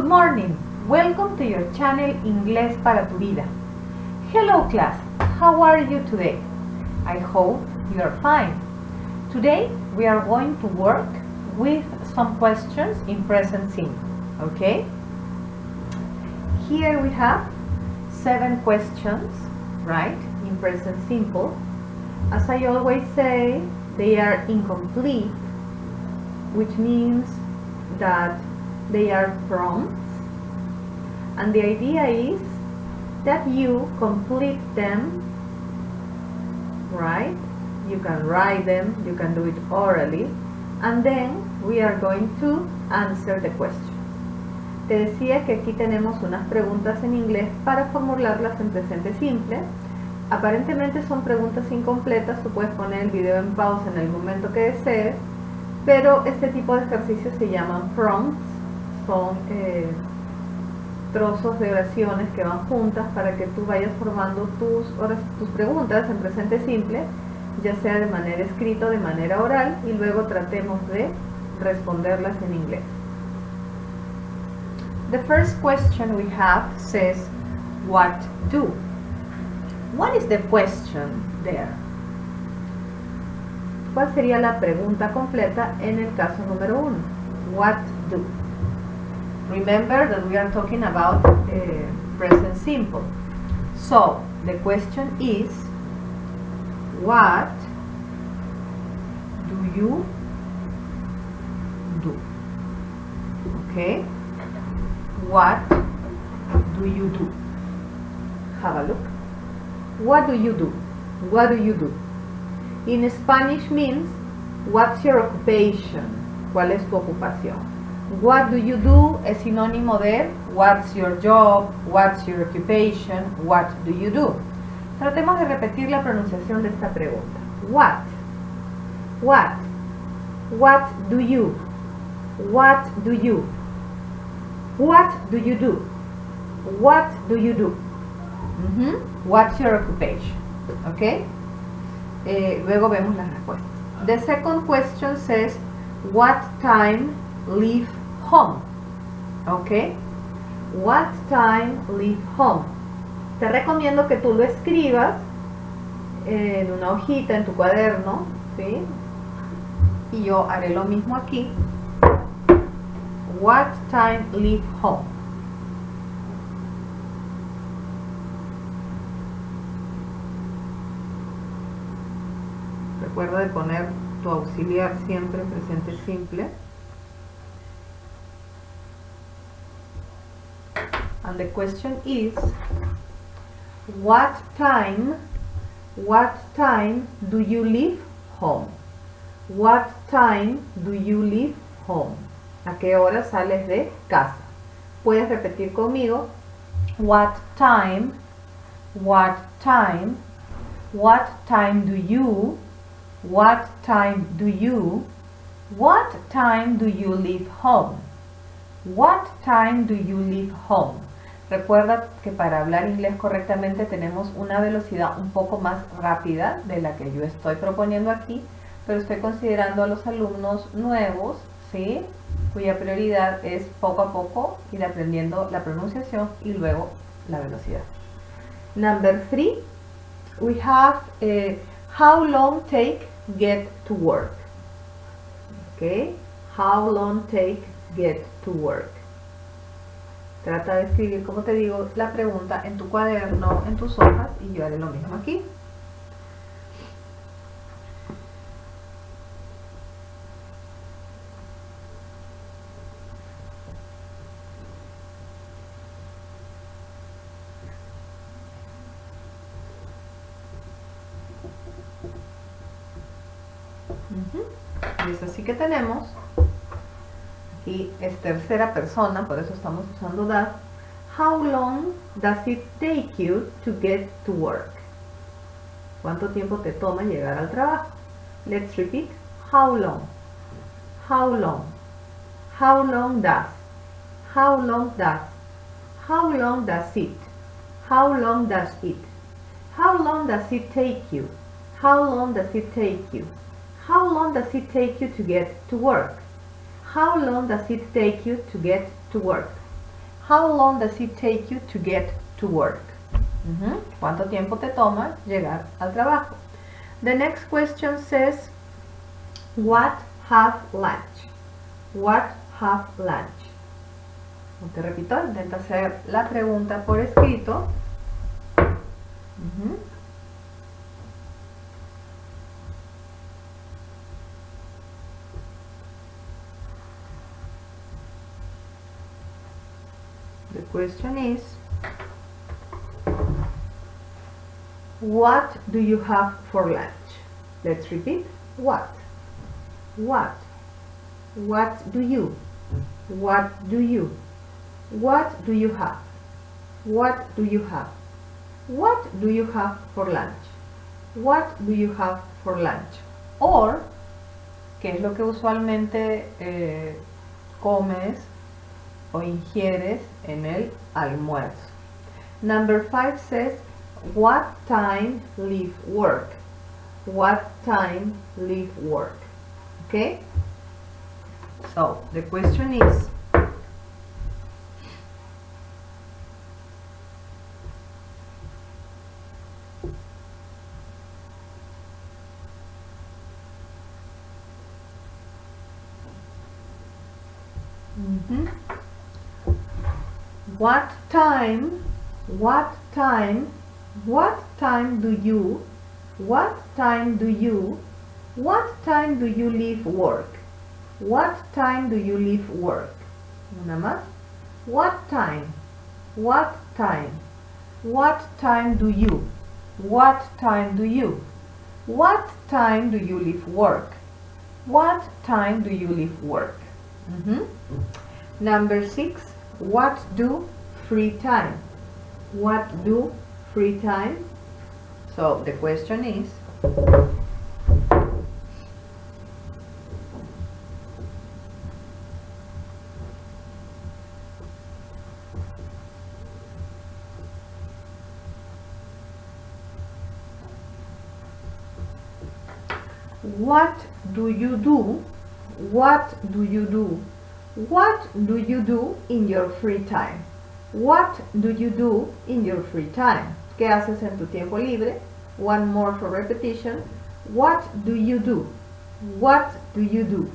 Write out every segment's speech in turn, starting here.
Good morning, welcome to your channel Inglés para tu vida. Hello class, how are you today? I hope you are fine. Today we are going to work with some questions in present simple, okay? Here we have 7 questions, right, in present simple. As I always say, they are incomplete, which means that they are prompts, and the idea is that you complete them, right? You can write them, you can do it orally, and then we are going to answer the questions. Te decía que aquí tenemos unas preguntas en inglés para formularlas en presente simple. Aparentemente son preguntas incompletas, tú puedes poner el video en pausa en el momento que desees, pero este tipo de ejercicios se llaman prompts, son trozos de oraciones que van juntas para que tú vayas formando tus preguntas en presente simple, ya sea de manera escrita o de manera oral, y luego tratemos de responderlas en inglés. The first question we have says, what do? What is the question there? ¿Cuál sería la pregunta completa en el caso número 1? What do? Remember that we are talking about present simple. So, the question is, what do you do? Okay? What do you do? Have a look. What do you do? What do you do? In Spanish means, what's your occupation? ¿Cuál es tu ocupación? What do you do es sinónimo de what's your job, what's your occupation, what do you do? Tratemos de repetir la pronunciación de esta pregunta. What? What? What do you? What do you? What do you do? What do you do? What's your occupation? Okay? Luego vemos las respuestas. The second question says, what time leave home? Okay? What time leave home? Te recomiendo que tú lo escribas en una hojita, en tu cuaderno, ¿sí? Y yo haré lo mismo aquí. What time leave home? Recuerda de poner tu auxiliar siempre en presente simple. And the question is, what time do you leave home? What time do you leave home? ¿A qué hora sales de casa? Puedes repetir conmigo. What time do you, what time do you leave home? What time do you leave home? Recuerda que para hablar inglés correctamente tenemos una velocidad un poco más rápida de la que yo estoy proponiendo aquí, pero estoy considerando a los alumnos nuevos, ¿sí?, cuya prioridad es poco a poco ir aprendiendo la pronunciación y luego la velocidad. Number 3, we have how long take get to work. Okay, how long take get to work. Trata de escribir, como te digo, la pregunta en tu cuaderno, en tus hojas, y yo haré lo mismo aquí. Y es así que tenemos, aquí es tercera persona, por eso estamos usando that. How long does it take you to get to work? ¿Cuánto tiempo te toma llegar al trabajo? Let's repeat. How long? How long? How long does? How long does? How long does it? How long does it? How long does it take you? How long does it take you? How long does it take you to get to work? How long does it take you to get to work? How long does it take you to get to work? ¿Cuánto tiempo te toma llegar al trabajo? The next question says, what have lunch? What have lunch? Te repito, intenta hacer la pregunta por escrito. The question is, what do you have for lunch? Let's repeat. What? What? What do you? What do you? What do you have? What do you have? What do you have for lunch? What do you have for lunch? Or, ¿qué es lo que usualmente comes o ingieres en el almuerzo? Number 5 says, what time leave work? What time leave work? Okay? So, the question is, what time do you leave work? What time do you leave work? Una más. What time do you? What time do you leave work? What time do you leave work? Number 6, what do free time? What do free time? So the question is, what do you do? What do you do? What do you do in your free time? What do you do in your free time? ¿Qué haces en tu tiempo libre? One more for repetition. What do you do? What do you do?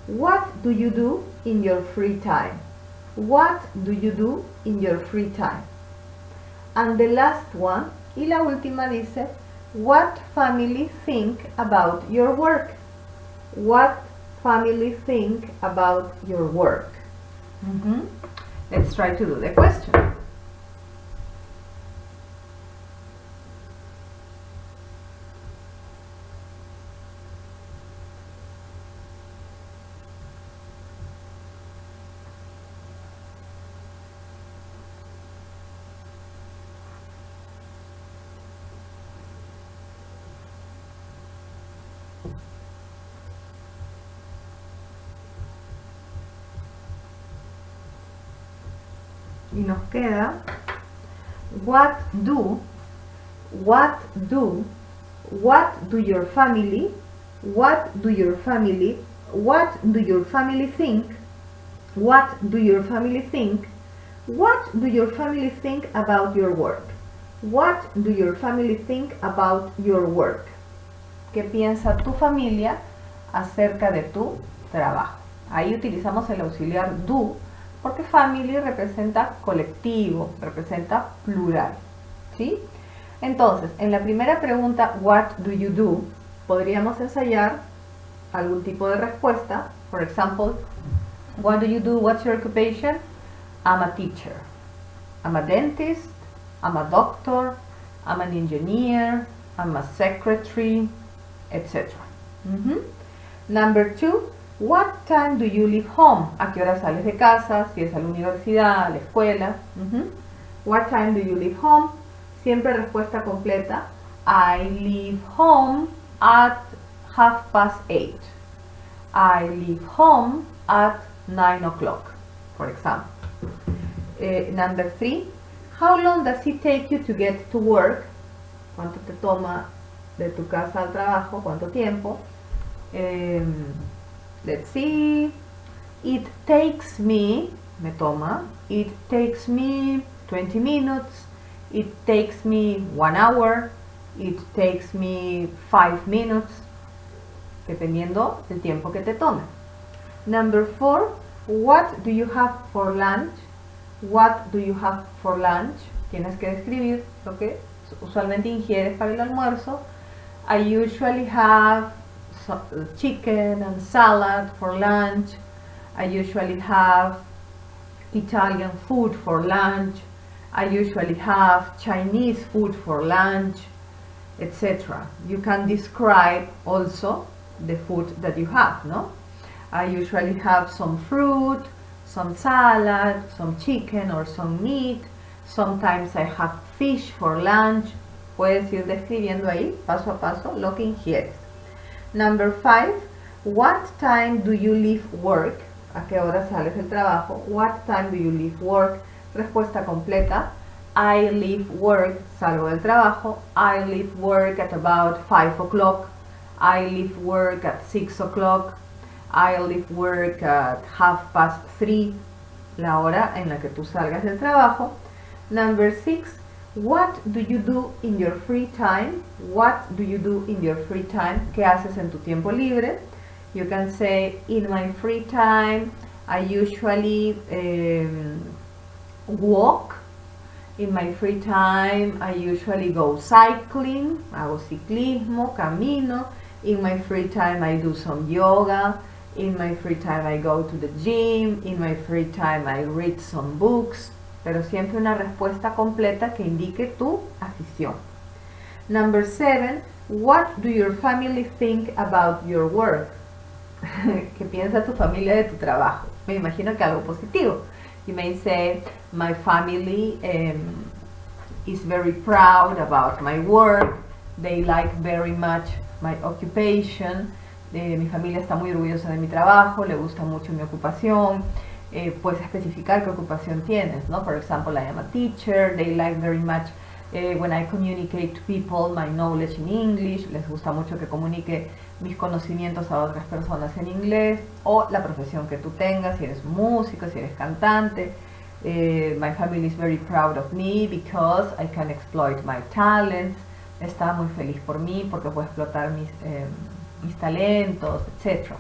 What do you do in your free time? What do you do in your free time? And the last one, y la última dice, what family think about your work? What family think about your work? Let's try to do the question. Y nos queda what do your family think about your work? What do your family think about your work? ¿Qué piensa tu familia acerca de tu trabajo? Ahí utilizamos el auxiliar do, porque family representa colectivo, representa plural, ¿sí? Entonces, en la primera pregunta, what do you do? Podríamos ensayar algún tipo de respuesta. For example, what do you do? What's your occupation? I'm a teacher. I'm a dentist. I'm a doctor. I'm an engineer. I'm a secretary, etc. Number 2, what time do you leave home? ¿A qué hora sales de casa? Si es a la universidad, a la escuela. What time do you leave home? Siempre respuesta completa. I leave home at 8:30. I leave home at 9 o'clock, for example. Number 3, how long does it take you to get to work? ¿Cuánto te toma de tu casa al trabajo? ¿Cuánto tiempo? Let's see. It takes me Me toma. It takes me 20 minutes. It takes me 1 hour. It takes me 5 minutes. Dependiendo del tiempo que te tome. Number 4. What do you have for lunch? What do you have for lunch? Tienes que describir lo que usualmente ingieres para el almuerzo. I usually have chicken and salad for lunch. I usually have Italian food for lunch. I usually have Chinese food for lunch, etc. You can describe also the food that you have, no? I usually have some fruit, some salad, some chicken or some meat. Sometimes I have fish for lunch. Puedes ir describiendo ahí, paso a paso, lo que ingieres. Number 5. What time do you leave work? ¿A qué hora sales del trabajo? What time do you leave work? Respuesta completa. I leave work, salgo del trabajo. I leave work at about 5 o'clock. I leave work at 6 o'clock. I leave work at 3:30, la hora en la que tú salgas del trabajo. Number 6. What do you do in your free time? What do you do in your free time? ¿Qué haces en tu tiempo libre? You can say, in my free time, I usually walk. In my free time, I usually go cycling. Hago ciclismo, camino. In my free time, I do some yoga. In my free time, I go to the gym. In my free time, I read some books. Pero siempre una respuesta completa que indique tu afición. Number 7. What do your family think about your work? ¿Qué piensa tu familia de tu trabajo? Me imagino que algo positivo. You may say, my family is very proud about my work. They like very much my occupation. Mi familia está muy orgullosa de mi trabajo, le gusta mucho mi ocupación. Puedes especificar qué ocupación tienes, ¿no? For example, I am a teacher. They like very much when I communicate to people my knowledge in English. Les gusta mucho que comunique mis conocimientos a otras personas en inglés. O la profesión que tú tengas, si eres músico, si eres cantante. My family is very proud of me because I can exploit my talents. Está muy feliz por mí porque puedo explotar mis talentos, etc.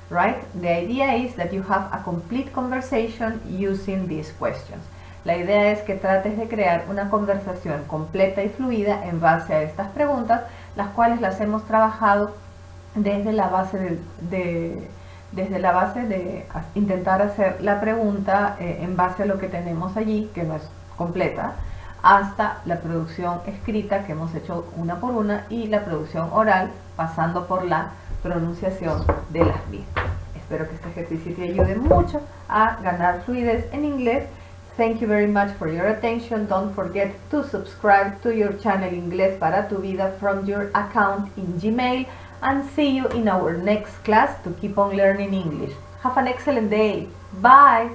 Right? The idea is that you have a complete conversation using these questions. La idea es que trates de crear una conversación completa y fluida en base a estas preguntas, las cuales las hemos trabajado desde la base de intentar hacer la pregunta en base a lo que tenemos allí, que no es completa, hasta la producción escrita que hemos hecho una por una y la producción oral pasando por la pronunciación de las mismas. Espero que este ejercicio te ayude mucho a ganar fluidez en inglés. Thank you very much for your attention. Don't forget to subscribe to your channel Inglesparatuvida from your account in Gmail, and see you in our next class to keep on learning English. Have an excellent day. Bye!